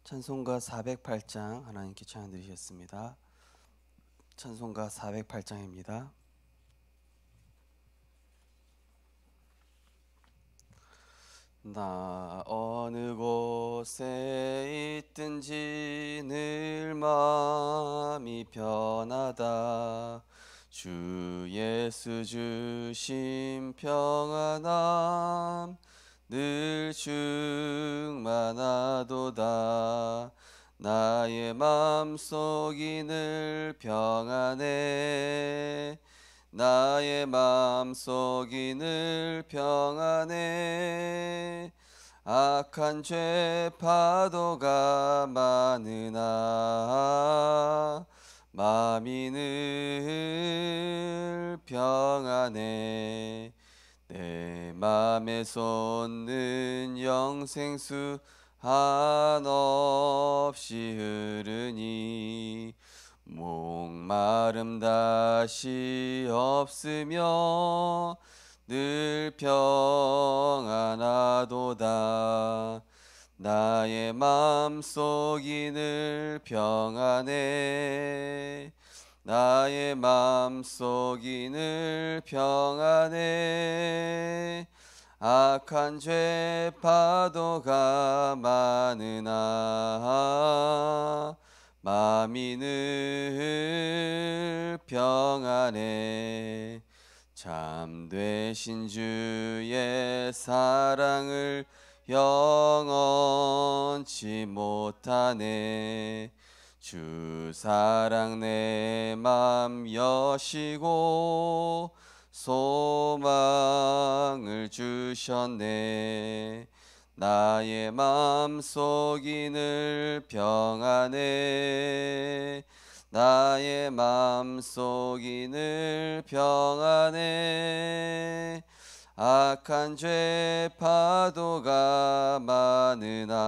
찬송가 408장 하나님께 찬양 드리겠습니다. 찬송가 408장입니다. 나 어느 곳에 있든지 늘 마음이 편하다. 주 예수 주심 평안함 늘 충만하도다. 나의 맘속이 늘 평안해. 나의 맘속이 늘 평안해. 악한 죄 파도가 많으나 마음이 늘 평안해. 내 맘에 솟는 영생수 한없이 흐르니 목마름 다시 없으며 늘 평안하도다. 나의 맘속이 늘 평안해. 나의 맘속이 늘 평안해. 악한 죄 파도가 많으나 마음이 늘 평안해. 참되신 주의 사랑을 영원치 못하네. 주 사랑 내 맘 여시고 소망을 주셨네. 나의 맘속이 늘 평안해. 나의 맘속이 늘 평안해. 악한 죄 파도가 많으나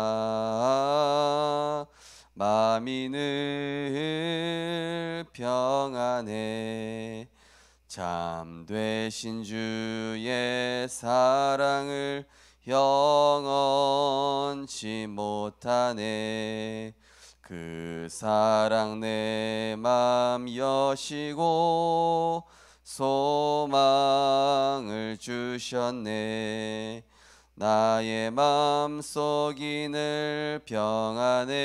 마음이 늘 평안해. 참되신 주의 사랑을 영원치 못하네. 그 사랑 내 맘 여시고 소망을 주셨네. 나의 맘속이 늘 평안해.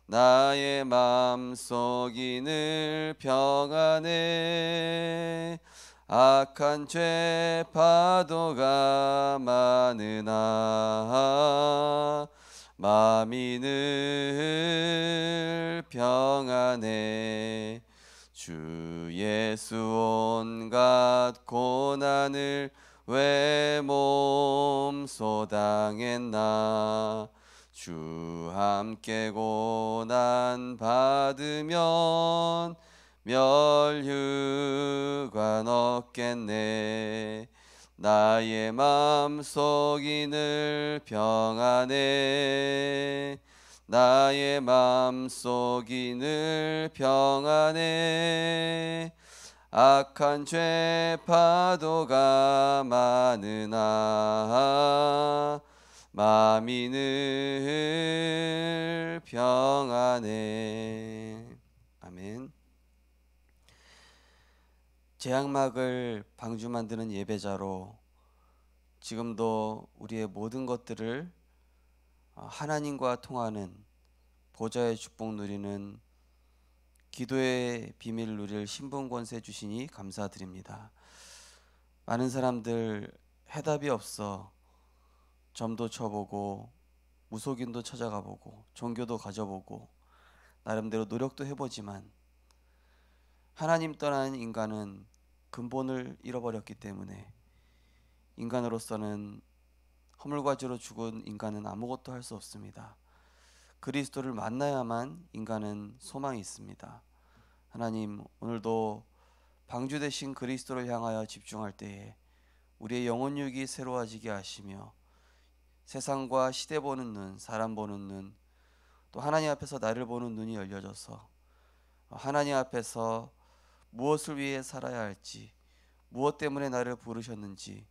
나의 맘속이 늘 평안해. 악한 죄 파도가 많으나 마음이 늘 평안해. 주 예수 온갖 고난을 왜 몸소 당했나. 주 함께 고난 받으면 멸류관 얻겠네. 나의 맘속이 늘 평안해. 나의 맘속이 늘 평안해. 악한 죄 파도가 많으나 마음이 늘 평안해. 아멘. 제약막을 방주 만드는 예배자로 지금도 우리의 모든 것들을 하나님과 통하는 보좌의 축복 누리는 기도의 비밀 누릴 신분 권세 주시니 감사드립니다. 많은 사람들 해답이 없어 점도 쳐보고 무속인도 찾아가보고 종교도 가져보고 나름대로 노력도 해보지만 하나님 떠난 인간은 근본을 잃어버렸기 때문에 인간으로서는 허물과지로 죽은 인간은 아무것도 할 수 없습니다. 그리스도를 만나야만 인간은 소망이 있습니다. 하나님, 오늘도 방주 되신 그리스도를 향하여 집중할 때에 우리의 영혼육이 새로워지게 하시며 세상과 시대 보는 눈, 사람 보는 눈, 또 하나님 앞에서 나를 보는 눈이 열려져서 하나님 앞에서 무엇을 위해 살아야 할지, 무엇 때문에 나를 부르셨는지,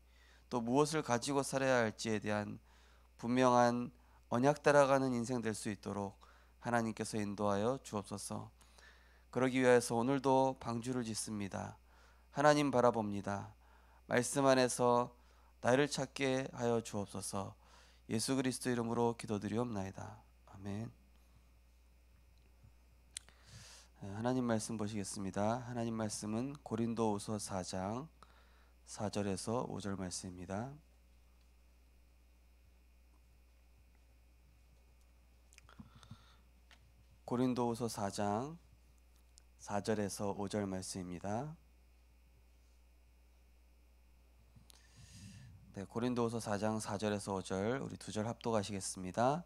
또 무엇을 가지고 살아야 할지에 대한 분명한 언약 따라가는 인생 될 수 있도록 하나님께서 인도하여 주옵소서. 그러기 위해서 오늘도 방주를 짓습니다. 하나님 바라봅니다. 말씀 안에서 나를 찾게 하여 주옵소서. 예수 그리스도 이름으로 기도드리옵나이다. 아멘. 하나님 말씀 보시겠습니다. 하나님 말씀은 고린도후서 4장 4절에서 5절 말씀입니다. 고린도후서 4장 4절에서 5절 말씀입니다. 네, 고린도후서 4장 4절에서 5절 우리 두 절 합독하시겠습니다.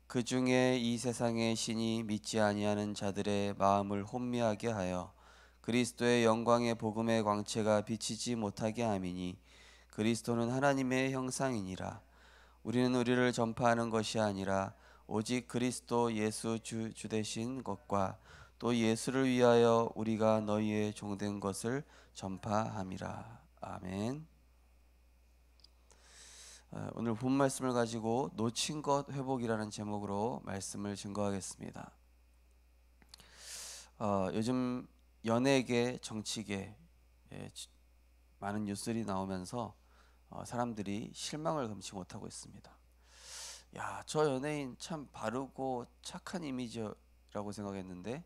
그 중에 이 세상의 신이 믿지 아니하는 자들의 마음을 혼미하게 하여 그리스도의 영광의 복음의 광채가 비치지 못하게 함이니 그리스도는 하나님의 형상이니라. 우리는 우리를 전파하는 것이 아니라 오직 그리스도 예수 주 되신 것과 또 예수를 위하여 우리가 너희의 종된 것을 전파함이라. 아멘. 오늘 본 말씀을 가지고 놓친 것 회복이라는 제목으로 말씀을 증거하겠습니다. 요즘 연예계, 정치계 많은 뉴스들이 나오면서 사람들이 실망을 금치 못하고 있습니다. 야, 저 연예인 참 바르고 착한 이미지라고 생각했는데,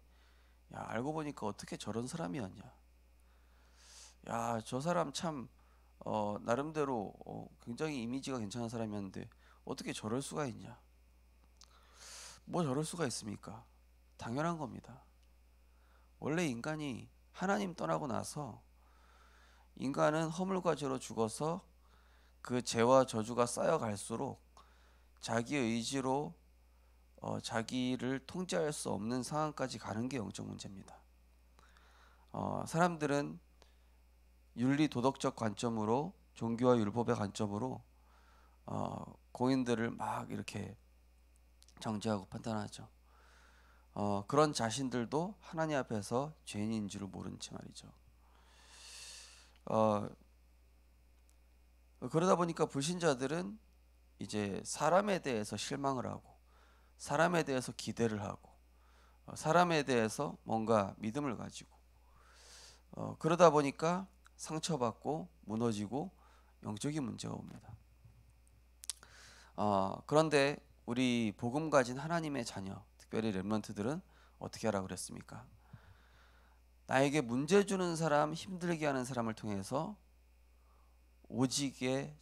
야, 알고 보니까 어떻게 저런 사람이었냐. 야, 저 사람 참 나름대로 굉장히 이미지가 괜찮은 사람이었는데 어떻게 저럴 수가 있냐. 뭐 저럴 수가 있습니까? 당연한 겁니다. 원래 인간이 하나님 떠나고 나서 인간은 허물과 죄로 죽어서 그 죄와 저주가 쌓여갈수록 자기 의지로 자기를 통제할 수 없는 상황까지 가는 게 영적 문제입니다. 사람들은 윤리 도덕적 관점으로, 종교와 율법의 관점으로 공인들을 막 이렇게 정죄하고 판단하죠. 그런 자신들도 하나님 앞에서 죄인인 줄을 모른 채 말이죠. 그러다 보니까 불신자들은 이제 사람에 대해서 실망을 하고, 사람에 대해서 기대를 하고, 사람에 대해서 뭔가 믿음을 가지고, 그러다 보니까 상처받고 무너지고 영적인 문제가 옵니다. 그런데 우리 복음 가진 하나님의 자녀, 특별히 렘넌트들은 어떻게 하라고 그랬습니까? 나에게 문제 주는 사람, 힘들게 하는 사람을 통해서 오직의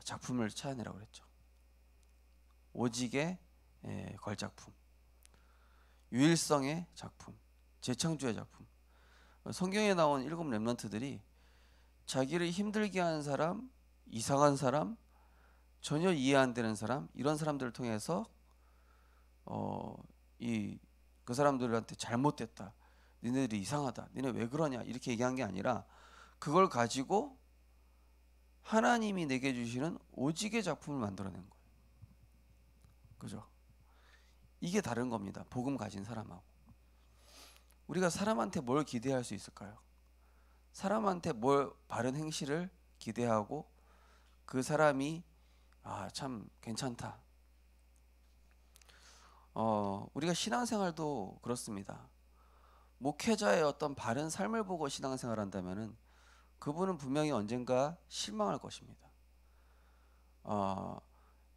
작품을 찾아내라고 그랬죠. 오직의 걸작품, 유일성의 작품, 재창조의 작품. 성경에 나온 7 렘넌트들이 자기를 힘들게 하는 사람, 이상한 사람, 전혀 이해 안 되는 사람, 이런 사람들을 통해서 그 사람들한테 잘못됐다, 니네들이 이상하다, 니네 왜 그러냐 이렇게 얘기한 게 아니라 그걸 가지고 하나님이 내게 주시는 오직의 작품을 만들어낸 거예요. 그죠? 이게 다른 겁니다. 복음 가진 사람하고. 우리가 사람한테 뭘 기대할 수 있을까요? 사람한테 뭘 바른 행실을 기대하고 그 사람이 참 괜찮다. 우리가 신앙생활도 그렇습니다. 목회자의 어떤 바른 삶을 보고 신앙생활 한다면은 그분은 분명히 언젠가 실망할 것입니다.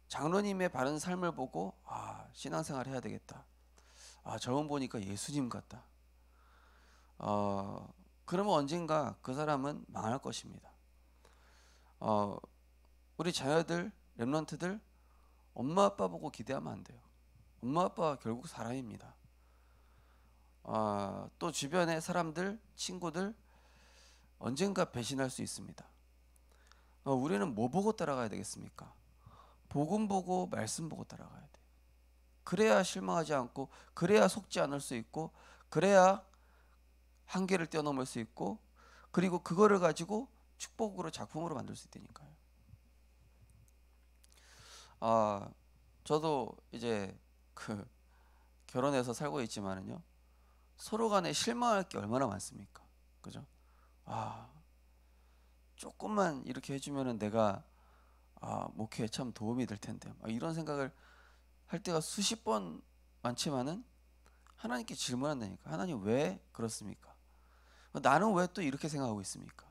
장로님의 바른 삶을 보고 신앙생활 해야 되겠다. 저분 보니까 예수님 같다. 그러면 언젠가 그 사람은 망할 것입니다. 우리 자녀들, 렘넌트들 엄마 아빠 보고 기대하면 안 돼요. 엄마 아빠 결국 사람입니다. 또 주변의 사람들, 친구들 언젠가 배신할 수 있습니다. 우리는 뭐 보고 따라가야 되겠습니까? 복음 보고 말씀 보고 따라가야 돼요. 그래야 실망하지 않고, 그래야 속지 않을 수 있고, 그래야 한계를 뛰어넘을 수 있고, 그리고 그거를 가지고 축복으로 작품으로 만들 수 있다니까요. 저도 이제 결혼해서 살고 있지만은요, 서로 간에 실망할 게 얼마나 많습니까? 그죠? 조금만 이렇게 해주면은 내가 목회에 참 도움이 될 텐데, 이런 생각을 할 때가 수십 번 많지만은 하나님께 질문한다니까. 하나님 왜 그렇습니까? 나는 왜 또 이렇게 생각하고 있습니까?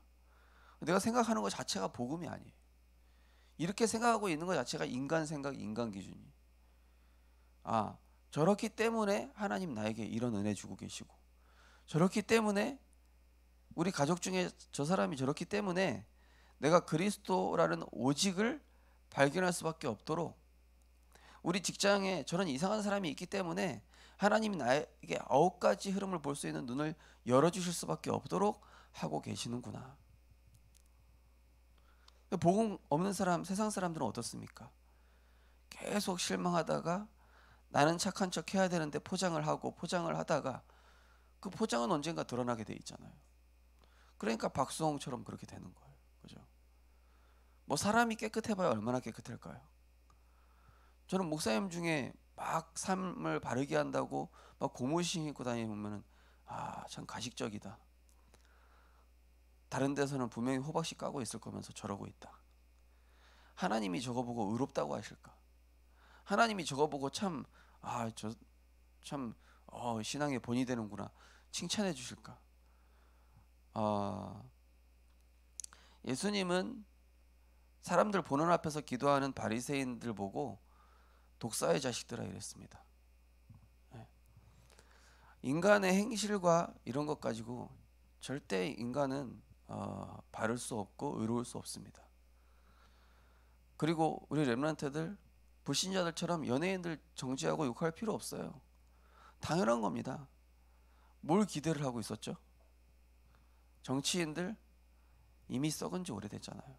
내가 생각하는 것 자체가 복음이 아니에요. 이렇게 생각하고 있는 것 자체가 인간 생각, 인간 기준이. 저렇기 때문에 하나님 나에게 이런 은혜 주고 계시고, 저렇기 때문에 우리 가족 중에 저 사람이 저렇기 때문에 내가 그리스도라는 오직을 발견할 수밖에 없도록, 우리 직장에 저런 이상한 사람이 있기 때문에 하나님이 나에게 9가지 흐름을 볼 수 있는 눈을 열어주실 수밖에 없도록 하고 계시는구나. 복음 없는 사람, 세상 사람들은 어떻습니까? 계속 실망하다가 나는 착한 척 해야 되는데 포장을 하고 포장을 하다가 그 포장은 언젠가 드러나게 돼 있잖아요. 그러니까 박수홍처럼 그렇게 되는 거예요. 그죠? 뭐 사람이 깨끗해봐야 얼마나 깨끗할까요? 저는 목사님 중에 막 삶을 바르게 한다고 막 고무신 입고 다니면은 참 가식적이다. 다른 데서는 분명히 호박씨 까고 있을 거면서 저러고 있다. 하나님이 저거 보고 의롭다고 하실까? 하나님이 저거 보고 참 신앙의 본이 되는구나 칭찬해 주실까? 예수님은 사람들 보는 앞에서 기도하는 바리새인들 보고 독사의 자식들아 이랬습니다. 인간의 행실과 이런 것 가지고 절대 인간은 바를 수 없고 의로울 수 없습니다. 그리고 우리 렘넌트들, 불신자들처럼 연예인들 정죄하고 욕할 필요 없어요. 당연한 겁니다. 뭘 기대를 하고 있었죠? 정치인들 이미 썩은 지 오래됐잖아요.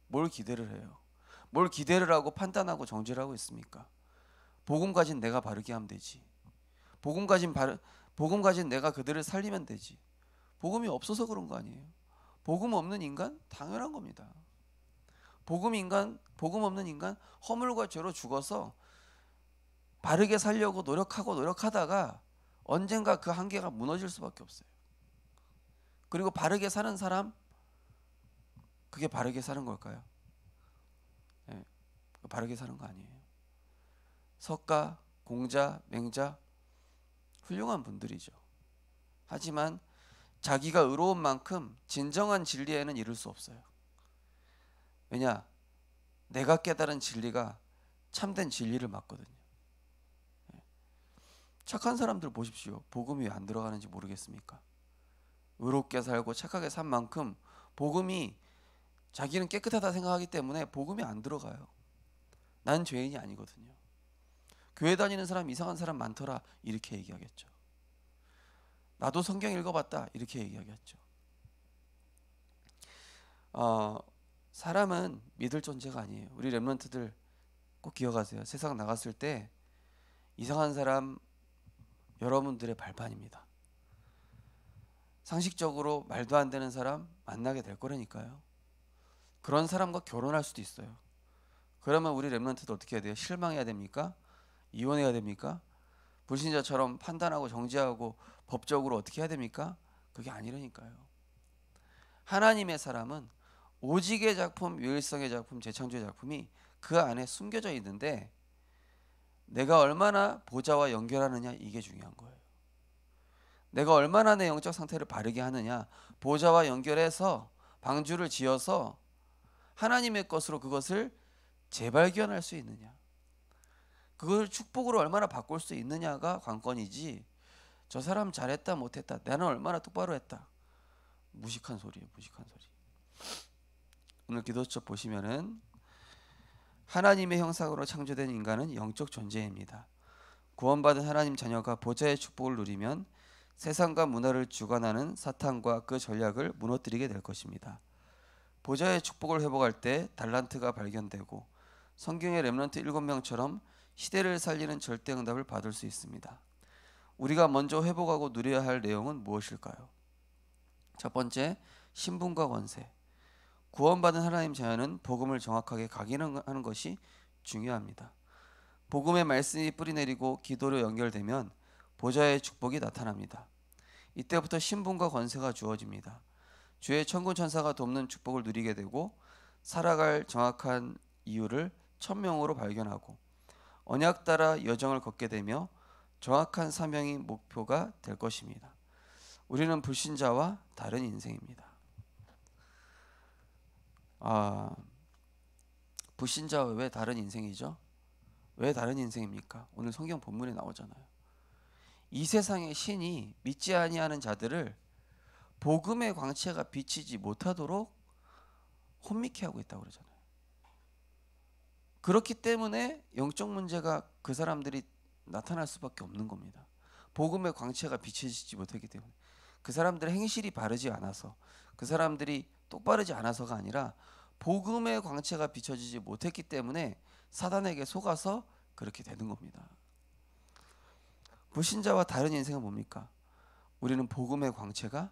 뭘 기대를 해요? 뭘 기대를 하고 판단하고 정죄를 하고 있습니까? 복음 가진 내가 바르게 하면 되지. 복음 가진 내가 그들을 살리면 되지. 복음이 없어서 그런 거 아니에요. 복음 없는 인간 당연한 겁니다. 복음 없는 인간 허물과 죄로 죽어서 바르게 살려고 노력하다가 언젠가 그 한계가 무너질 수밖에 없어요. 그리고 바르게 사는 사람, 그게 바르게 사는 걸까요? 바르게 사는 거 아니에요. 석가, 공자, 맹자 훌륭한 분들이죠. 하지만 자기가 의로운 만큼 진정한 진리에는 이를 수 없어요. 왜냐? 내가 깨달은 진리가 참된 진리를 맞거든요. 착한 사람들 보십시오. 복음이 왜 안 들어가는지 모르겠습니까? 의롭게 살고 착하게 산 만큼 복음이, 자기는 깨끗하다 생각하기 때문에 복음이 안 들어가요. 난 죄인이 아니거든요. 교회 다니는 사람 이상한 사람 많더라 이렇게 얘기하겠죠. 나도 성경 읽어봤다 이렇게 얘기하겠죠. 사람은 믿을 존재가 아니에요. 우리 렘넌트들 꼭 기억하세요. 세상 나갔을 때 이상한 사람 여러분들의 발판입니다. 상식적으로 말도 안 되는 사람 만나게 될 거라니까요. 그런 사람과 결혼할 수도 있어요. 그러면 우리 렘넌트들 어떻게 해야 돼요? 실망해야 됩니까? 이혼해야 됩니까? 불신자처럼 판단하고 정죄하고 법적으로 어떻게 해야 됩니까? 그게 아니라니까요. 하나님의 사람은 오직의 작품, 유일성의 작품, 재창조의 작품이 그 안에 숨겨져 있는데 내가 얼마나 보좌와 연결하느냐, 이게 중요한 거예요. 내가 얼마나 내 영적 상태를 바르게 하느냐, 보좌와 연결해서 방주를 지어서 하나님의 것으로 그것을 재발견할 수 있느냐, 그걸 축복으로 얼마나 바꿀 수 있느냐가 관건이지, 저 사람 잘했다 못했다, 나는 얼마나 똑바로 했다, 무식한 소리예요. 무식한 소리. 오늘 기도처 보시면은 하나님의 형상으로 창조된 인간은 영적 존재입니다. 구원받은 하나님 자녀가 보좌의 축복을 누리면 세상과 문화를 주관하는 사탄과 그 전략을 무너뜨리게 될 것입니다. 보좌의 축복을 회복할 때 달란트가 발견되고 성경의 렘넌트 7명처럼 시대를 살리는 절대응답을 받을 수 있습니다. 우리가 먼저 회복하고 누려야 할 내용은 무엇일까요? 첫 번째, 신분과 권세. 구원받은 하나님 자녀는 복음을 정확하게 각인하는 것이 중요합니다. 복음의 말씀이 뿌리내리고 기도로 연결되면 보좌의 축복이 나타납니다. 이때부터 신분과 권세가 주어집니다. 주의 천군 천사가 돕는 축복을 누리게 되고 살아갈 정확한 이유를 천명으로 발견하고 언약 따라 여정을 걷게 되며 정확한 사명이 목표가 될 것입니다. 우리는 불신자와 다른 인생입니다. 불신자와 왜 다른 인생이죠? 왜 다른 인생입니까? 오늘 성경 본문에 나오잖아요. 이 세상의 신이 믿지 아니하는 자들을 복음의 광채가 비치지 못하도록 혼미케 하고 있다고 그러잖아요. 그렇기 때문에 영적 문제가 그 사람들이 나타날 수밖에 없는 겁니다. 복음의 광채가 비치지 못하기 때문에. 그 사람들의 행실이 바르지 않아서, 그 사람들이 똑바르지 않아서가 아니라 복음의 광채가 비춰지지 못했기 때문에 사단에게 속아서 그렇게 되는 겁니다. 불신자와 다른 인생은 뭡니까? 우리는 복음의 광채가,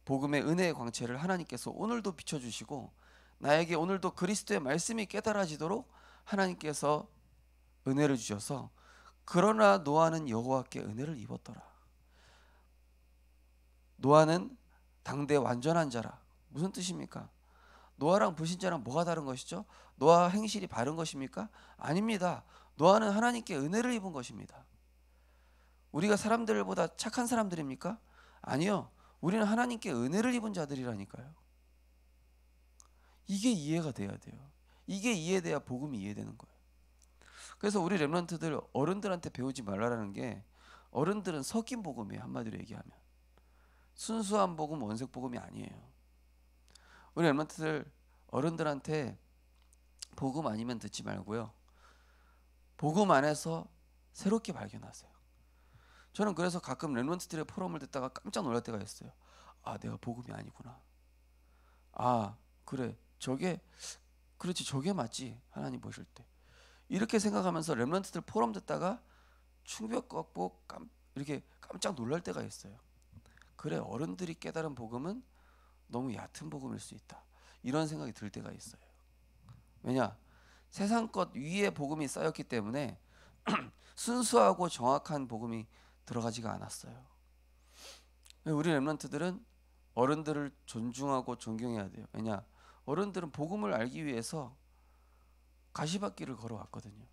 복음의 은혜의 광채를 하나님께서 오늘도 비춰주시고 나에게 오늘도 그리스도의 말씀이 깨달아지도록 하나님께서 은혜를 주셔서, 그러나 노아는 여호와께 은혜를 입었더라. 노아는 당대 완전한 자라. 무슨 뜻입니까? 노아랑 불신자랑 뭐가 다른 것이죠? 노아 행실이 바른 것입니까? 아닙니다. 노아는 하나님께 은혜를 입은 것입니다. 우리가 사람들보다 착한 사람들입니까? 아니요. 우리는 하나님께 은혜를 입은 자들이라니까요. 이게 이해가 돼야 돼요. 이게 이해돼야 복음이 이해되는 거예요. 그래서 우리 렘넌트들 어른들한테 배우지 말라라는 게, 어른들은 섞인 복음이에요. 한마디로 얘기하면 순수한 복음, 원색 복음이 아니에요. 우리 렘넌트들 어른들한테 복음 아니면 듣지 말고요, 복음 안에서 새롭게 발견하세요. 저는 그래서 가끔 렘넌트들의 포럼을 듣다가 깜짝 놀랄 때가 있어요. 아, 내가 복음이 아니구나. 아, 그래, 그렇지, 저게 맞지, 하나님 보실 때. 이렇게 생각하면서 렘넌트들 포럼 듣다가 충격받고 이렇게 깜짝 놀랄 때가 있어요. 그래, 어른들이 깨달은 복음은 너무 얕은 복음일 수 있다, 이런 생각이 들 때가 있어요. 왜냐? 세상 것 위에 복음이 쌓였기 때문에 순수하고 정확한 복음이 들어가지가 않았어요. 우리 렘넌트들은 어른들을 존중하고 존경해야 돼요. 왜냐? 어른들은 복음을 알기 위해서 가시밭길을 걸어왔거든요.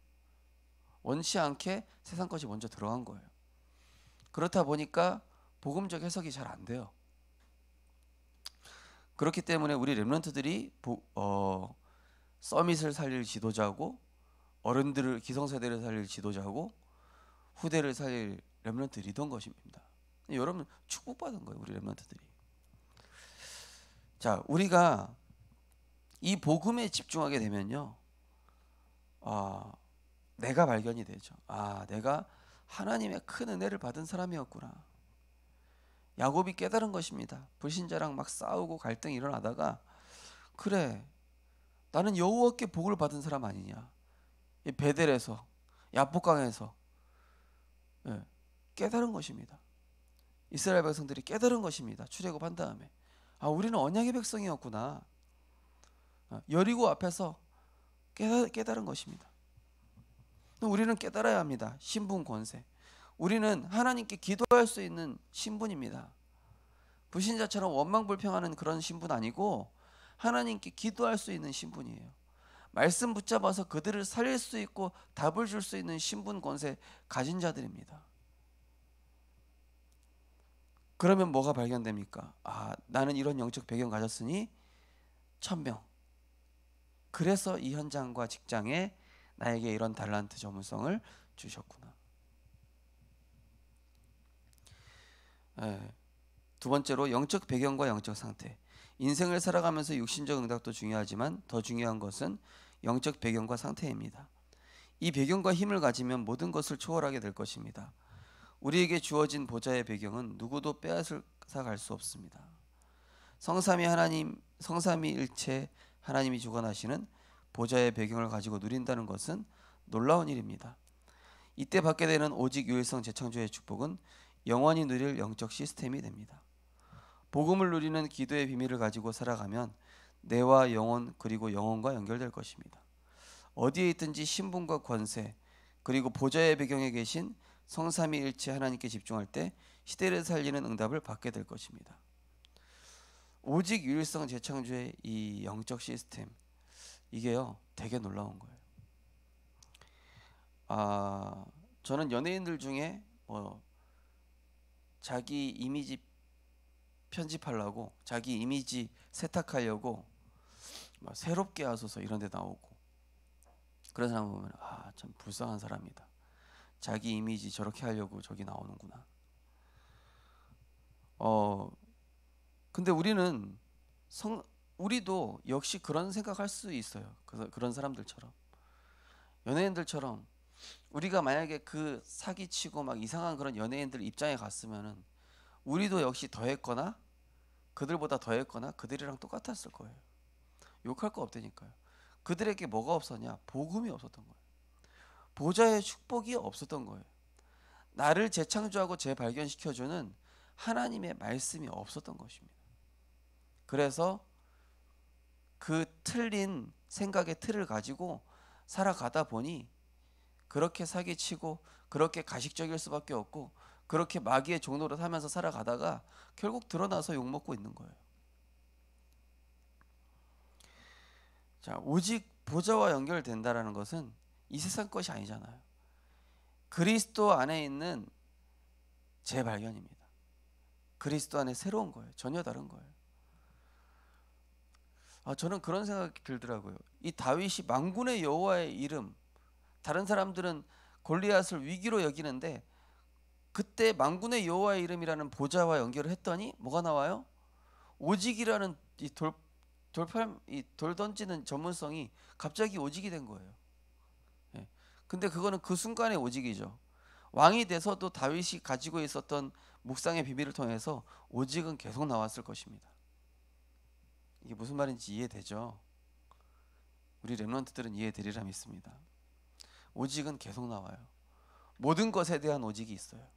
원치 않게 세상 것이 먼저 들어간 거예요. 그렇다 보니까 복음적 해석이 잘 안 돼요. 그렇기 때문에 우리 렘넌트들이 서밋을 살릴 지도자고, 어른들을, 기성세대를 살릴 지도자고, 후대를 살릴 렘넌트 리더인 것입니다. 여러분 축복받은 거예요, 우리 렘넌트들이. 자, 우리가 이 복음에 집중하게 되면요, 내가 발견이 되죠. 내가 하나님의 큰 은혜를 받은 사람이었구나. 야곱이 깨달은 것입니다. 불신자랑 막 싸우고 갈등이 일어나다가, 그래, 나는 여호와께 복을 받은 사람 아니냐. 이 베델에서, 야복강에서 깨달은 것입니다. 이스라엘 백성들이 깨달은 것입니다. 출애굽한 다음에, 우리는 언약의 백성이었구나. 여리고 앞에서 깨달은 것입니다. 우리는 깨달아야 합니다. 신분, 권세. 우리는 하나님께 기도할 수 있는 신분입니다. 불신자처럼 원망불평하는 그런 신분 아니고 하나님께 기도할 수 있는 신분이에요. 말씀 붙잡아서 그들을 살릴 수 있고 답을 줄 수 있는 신분, 권세 가진 자들입니다. 그러면 뭐가 발견됩니까? 나는 이런 영적 배경 가졌으니 천명. 그래서 이 현장과 직장에 나에게 이런 달란트 전문성을 주셨구나. 두 번째로 영적 배경과 영적 상태. 인생을 살아가면서 육신적 응답도 중요하지만 더 중요한 것은 영적 배경과 상태입니다. 이 배경과 힘을 가지면 모든 것을 초월하게 될 것입니다. 우리에게 주어진 보좌의 배경은 누구도 빼앗아 갈 수 없습니다. 성삼위일체 하나님이 주관하시는 보좌의 배경을 가지고 누린다는 것은 놀라운 일입니다. 이때 받게 되는 오직 유일성 재창조의 축복은 영원히 누릴 영적 시스템이 됩니다. 복음을 누리는 기도의 비밀을 가지고 살아가면 내와 영혼, 그리고 영혼과 연결될 것입니다. 어디에 있든지 신분과 권세, 그리고 보좌의 배경에 계신 성삼위일체 하나님께 집중할 때 시대를 살리는 응답을 받게 될 것입니다. 오직 유일성 재창조의 이 영적 시스템, 이게요 되게 놀라운 거예요. 저는 연예인들 중에 뭐 자기 이미지 편집하려고, 자기 이미지 세탁하려고 막 새롭게 하소서 이런 데 나오고 그런 사람 보면 참 불쌍한 사람이다. 자기 이미지 저렇게 하려고 저기 나오는구나. 근데 우리도 역시 그런 생각할 수 있어요. 그런 사람들처럼, 연예인들처럼 우리가 만약에 그 사기치고 막 이상한 그런 연예인들 입장에 갔으면은 우리도 역시 더했거나 그들보다 더했거나 그들이랑 똑같았을 거예요. 욕할 거 없다니까요. 그들에게 뭐가 없었냐? 복음이 없었던 거예요. 보좌의 축복이 없었던 거예요. 나를 재창조하고 재발견시켜주는 하나님의 말씀이 없었던 것입니다. 그래서 그 틀린 생각의 틀을 가지고 살아가다 보니 그렇게 사기치고 그렇게 가식적일 수밖에 없고 그렇게 마귀의 종로로 살면서 살아가다가 결국 드러나서 욕먹고 있는 거예요. 자, 오직 보좌와 연결된다라는 것은 이 세상 것이 아니잖아요. 그리스도 안에 있는 재발견입니다. 그리스도 안에 새로운 거예요. 전혀 다른 거예요. 저는 그런 생각이 들더라고요. 이 다윗이 만군의 여호와의 이름, 다른 사람들은 골리앗을 위기로 여기는데 그때 만군의 여호와의 이름이라는 보좌와 연결을 했더니 뭐가 나와요? 오직이라는 돌 던지는 전문성이 갑자기 오직이 된 거예요. 예. 근데 그거는 그 순간의 오직이죠. 왕이 돼서도 다윗이 가지고 있었던 묵상의 비밀을 통해서 오직은 계속 나왔을 것입니다. 이게 무슨 말인지 이해되죠? 우리 렘넌트들은 이해되리라 믿습니다. 오직은 계속 나와요. 모든 것에 대한 오직이 있어요.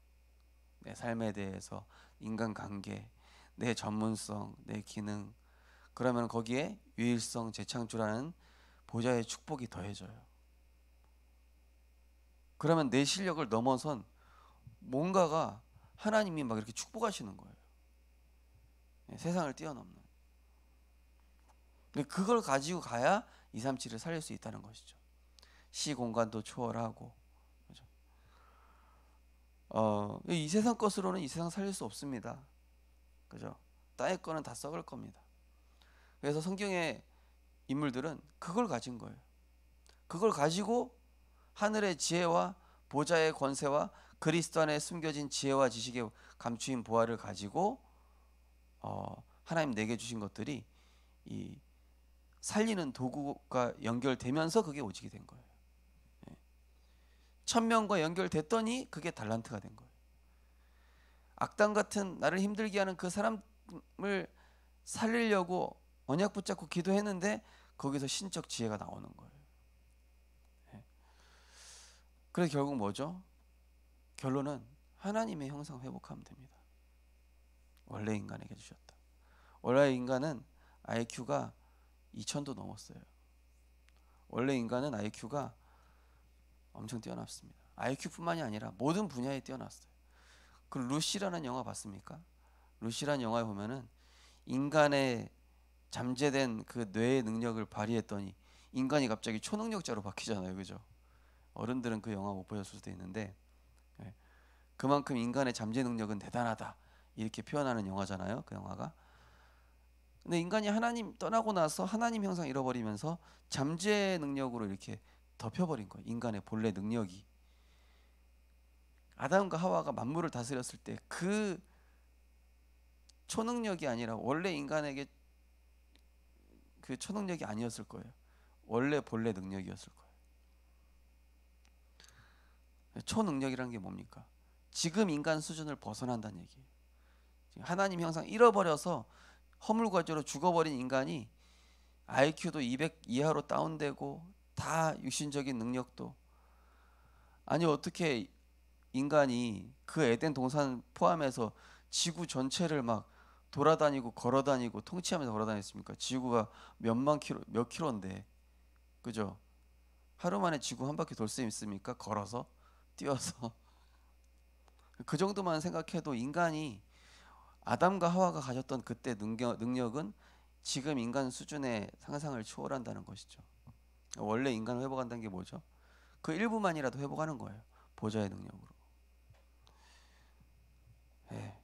내 삶에 대해서, 인간관계, 내 전문성, 내 기능, 그러면 거기에 유일성, 재창조라는 보좌의 축복이 더해져요. 그러면 내 실력을 넘어선 뭔가가 하나님이 막 이렇게 축복하시는 거예요. 세상을 뛰어넘는. 근데 그걸 가지고 가야 237을 살릴 수 있다는 것이죠. 시 공간도 초월하고, 그렇죠? 이 세상 것으로는 이 세상 살릴 수 없습니다. 그죠? 땅의 거는 다 썩을 겁니다. 그래서 성경의 인물들은 그걸 가진 거예요. 그걸 가지고 하늘의 지혜와 보좌의 권세와 그리스도 안에 숨겨진 지혜와 지식의 감추인 보화를 가지고 하나님 내게 주신 것들이 이 살리는 도구가 연결되면서 그게 오직이 된 거예요. 천명과 연결됐더니 그게 달란트가 된 거예요. 악당 같은 나를 힘들게 하는 그 사람을 살리려고 언약 붙잡고 기도했는데 거기서 신적 지혜가 나오는 거예요. 그래서 결국 뭐죠? 결론은 하나님의 형상 회복하면 됩니다. 원래 인간에게 주셨다. 원래 인간은 IQ가 2000도 넘었어요. 원래 인간은 IQ가 엄청 뛰어났습니다. IQ뿐만이 아니라 모든 분야에 뛰어났어요. 그 루시라는 영화 봤습니까? 루시라는 영화에 보면은 인간의 잠재된 그 뇌의 능력을 발휘했더니 인간이 갑자기 초능력자로 바뀌잖아요. 그죠? 어른들은 그 영화 못 보셨을 수도 있는데 그만큼 인간의 잠재 능력은 대단하다 이렇게 표현하는 영화잖아요. 그 영화가. 근데 인간이 하나님 떠나고 나서 하나님 형상 잃어버리면서 잠재 능력으로 이렇게 덮여버린 거예요. 인간의 본래 능력이. 아담과 하와가 만물을 다스렸을 때 그 초능력이 아니라 원래 인간에게 그 초능력이 아니었을 거예요. 원래 본래 능력이었을 거예요. 초능력이라는 게 뭡니까? 지금 인간 수준을 벗어난다는 얘기예요. 하나님 형상 잃어버려서 허물과제로 죽어버린 인간이 IQ도 200 이하로 다운되고 다 육신적인 능력도 아니 어떻게 인간이 그 에덴 동산 포함해서 지구 전체를 막 돌아다니고 걸어다니고 통치하면서 걸어다녔습니까? 지구가 몇 킬로인데, 그죠? 하루 만에 지구 한 바퀴 돌 수 있습니까? 걸어서, 뛰어서. 그 정도만 생각해도 인간이 아담과 하와가 가졌던 그때 능력은 지금 인간 수준의 상상을 초월한다는 것이죠. 원래 인간을 회복한다는 게 뭐죠? 그 일부만이라도 회복하는 거예요. 보좌의 능력으로. 예.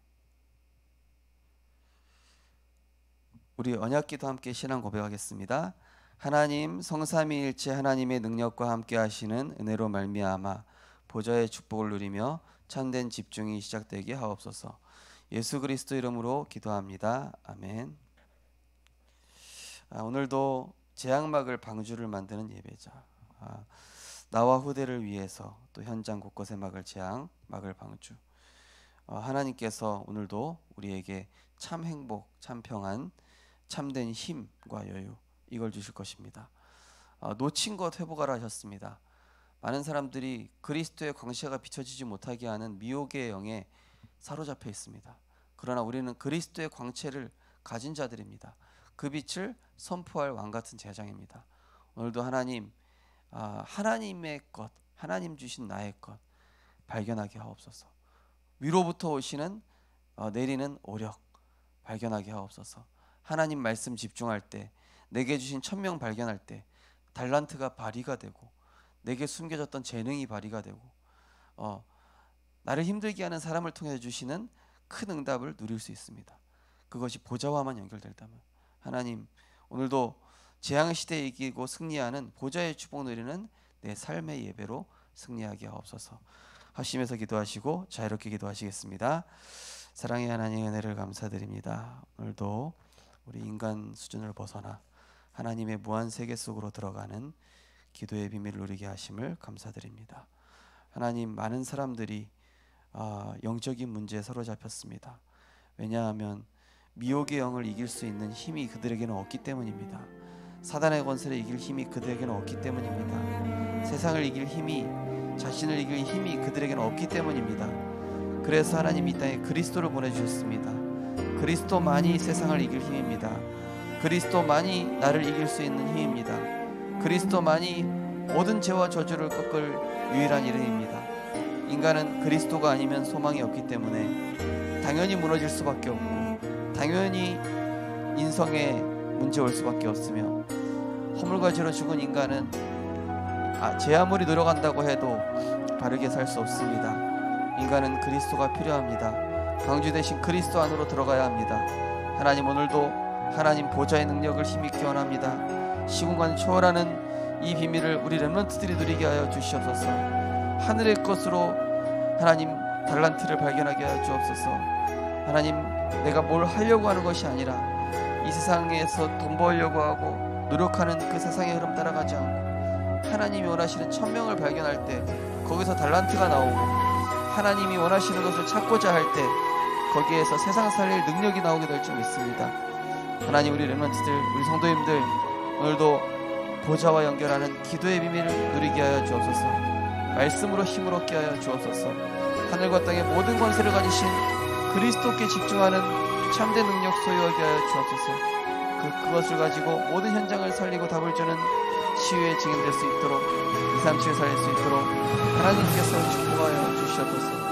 우리 언약기도 함께 신앙 고백하겠습니다. 하나님, 성삼위일체 하나님의 능력과 함께 하시는 은혜로 말미암아 보좌의 축복을 누리며 참된 집중이 시작되게 하옵소서. 예수 그리스도 이름으로 기도합니다. 아멘. 오늘도 제약막을 방주를 만드는 예배자. 나와 후대를 위해서 또 현장 곳곳에 막을 재앙, 막을 방주. 하나님께서 오늘도 우리에게 참 행복, 참 평안, 참된 힘과 여유 이걸 주실 것입니다. 놓친 것 회복하라 하셨습니다. 많은 사람들이 그리스도의 광채가 비춰지지 못하게 하는 미혹의 영에 사로잡혀 있습니다. 그러나 우리는 그리스도의 광채를 가진 자들입니다. 그 빛을 선포할 왕 같은 제장입니다. 오늘도 하나님, 하나님의 것, 하나님 주신 나의 것 발견하게 하옵소서. 위로부터 오시는 내리는 오력 발견하게 하옵소서. 하나님 말씀 집중할 때, 내게 주신 천명 발견할 때 달란트가 발휘가 되고 내게 숨겨졌던 재능이 발휘가 되고 나를 힘들게 하는 사람을 통해 주시는 큰 응답을 누릴 수 있습니다. 그것이 보좌와만 연결된다면 하나님, 오늘도 재앙시대에 이기고 승리하는 보좌의 축복 누리는 내 삶의 예배로 승리하게 하옵소서. 합심해서 기도하시고 자유롭게 기도하시겠습니다. 사랑의 하나님, 은혜를 감사드립니다. 오늘도 우리 인간 수준을 벗어나 하나님의 무한 세계 속으로 들어가는 기도의 비밀을 누리게 하심을 감사드립니다. 하나님, 많은 사람들이 영적인 문제에 사로잡혔습니다. 왜냐하면 미혹의 영을 이길 수 있는 힘이 그들에게는 없기 때문입니다. 사단의 권세를 이길 힘이 그들에게는 없기 때문입니다. 세상을 이길 힘이, 자신을 이길 힘이 그들에게는 없기 때문입니다. 그래서 하나님 이 땅에 그리스도를 보내주셨습니다. 그리스도만이 세상을 이길 힘입니다. 그리스도만이 나를 이길 수 있는 힘입니다. 그리스도만이 모든 죄와 저주를 꺾을 유일한 이름입니다. 인간은 그리스도가 아니면 소망이 없기 때문에 당연히 무너질 수밖에 없고 당연히 인성에 문제 올 수밖에 없으며 허물과 죄로 죽은 인간은 제 아무리 노력한다고 해도 바르게 살 수 없습니다. 인간은 그리스도가 필요합니다. 방주 대신 그리스도 안으로 들어가야 합니다. 하나님, 오늘도 하나님 보좌의 능력을 힘있게 원합니다. 시공간을 초월하는 이 비밀을 우리 렘넌트들이 누리게 하여 주시옵소서. 하늘의 것으로 하나님 달란트를 발견하게 하여 주옵소서. 하나님, 내가 뭘 하려고 하는 것이 아니라 이 세상에서 돈 벌려고 하고 노력하는 그 세상의 흐름 따라가지 않고 하나님이 원하시는 천명을 발견할 때 거기서 달란트가 나오고 하나님이 원하시는 것을 찾고자 할 때 거기에서 세상 살릴 능력이 나오게 될 줄 믿습니다. 하나님, 우리 렘넌트들, 우리 성도님들 오늘도 보좌와 연결하는 기도의 비밀을 누리게 하여 주옵소서. 말씀으로 힘을 얻게 하여 주옵소서. 하늘과 땅의 모든 권세를 가지신 그리스도께 집중하는 참된 능력 소유하게 하여 주옵소서. 그것을 가지고 모든 현장을 살리고 답을 주는 치유의 증인될 수 있도록 237 살릴 수 있도록 하나님께서 축복하여 주시옵소서.